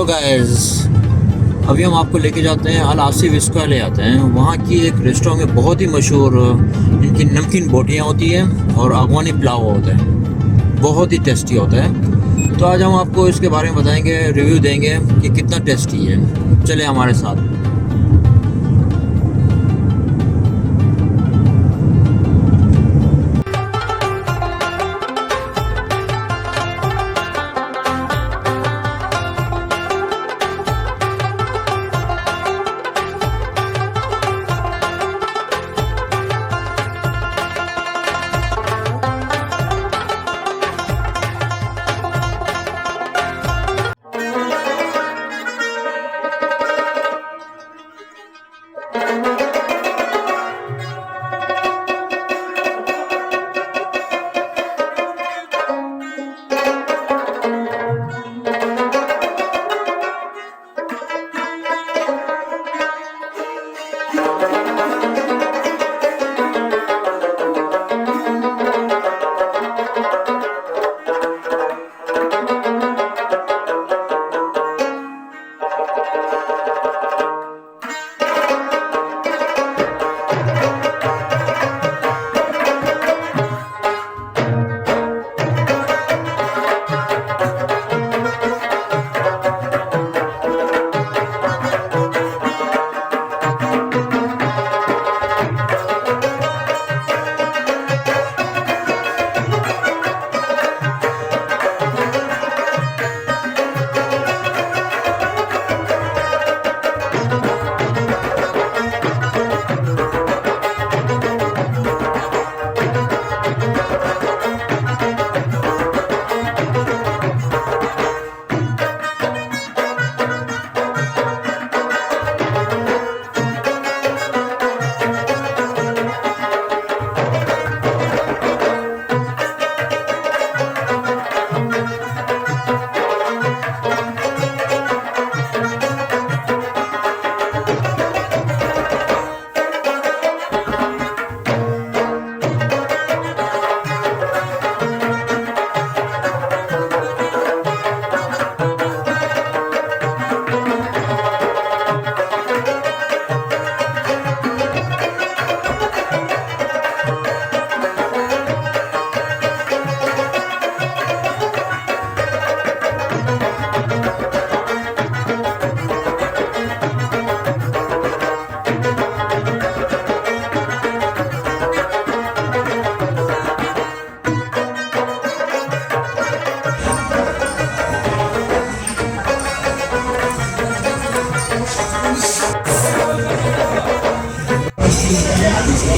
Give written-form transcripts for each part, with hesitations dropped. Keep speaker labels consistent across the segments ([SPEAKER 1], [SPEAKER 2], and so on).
[SPEAKER 1] Hello guys, अभी हम आपको लेके जाते हैं अल आसिफ स्क्वायर ले जाते हैं। वहाँ की एक रेस्टोरेंट में बहुत ही मशहूर इनकी नमकीन बोटियाँ होती हैं और अगवानी पुलाव होता है, बहुत ही टेस्टी होता है। तो आज हम आपको इसके बारे में बताएंगे, रिव्यू देंगे कि कितना टेस्टी है। चले हमारे साथ।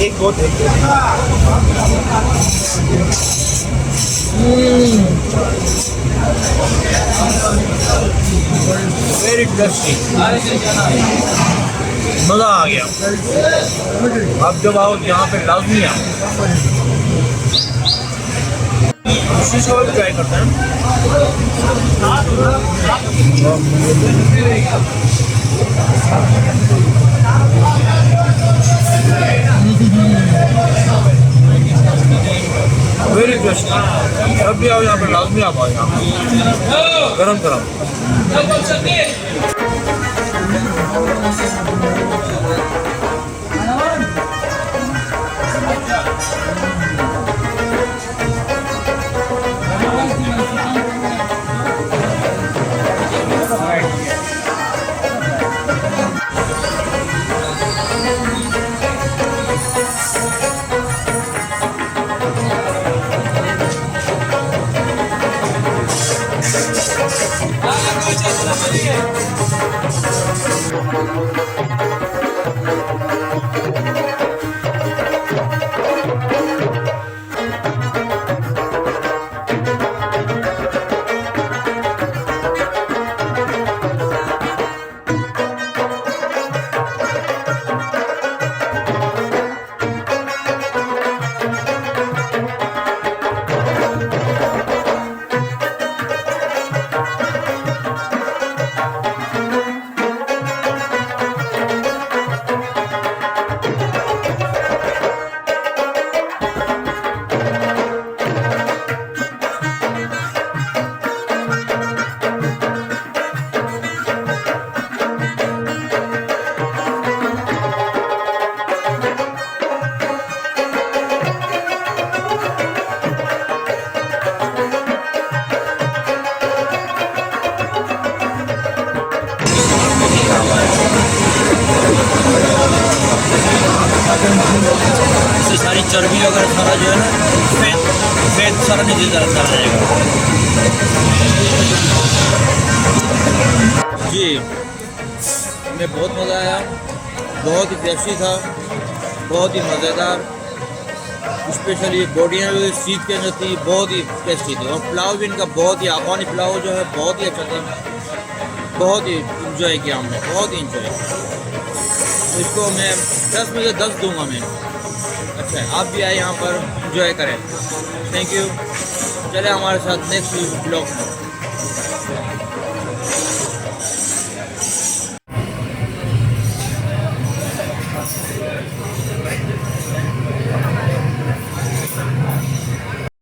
[SPEAKER 2] एक बहुत वेरी टेस्टी, मज़ा आ गया। आप जब आओ यहाँ पे लाजमी आओ, इसी को ट्राई करते हैं। Very tasty. जब भी आओ यहाँ पे लाजमी आप आओ, यहाँ गरम गरम।
[SPEAKER 3] Ah,
[SPEAKER 1] में सारा नीचे चलता रहेगा। जी हमें बहुत मज़ा आया, बहुत ही टेस्टी था, बहुत ही मज़ेदार। स्पेशली बोटियाँ भी सीख के जो थी बहुत ही टेस्टी थी, और पुलाव भी इनका बहुत ही अफगानी पुलाव जो है बहुत ही अच्छा था। बहुत ही इंजॉय किया हमने, बहुत ही इंजॉय। तो इसको मैं 10 में से 10 दूंगा मैं। अच्छा है, आप भी आए यहाँ पर, इंजॉय करें। Thank you. चले हमारे साथ नेक्स्ट ब्लॉग में।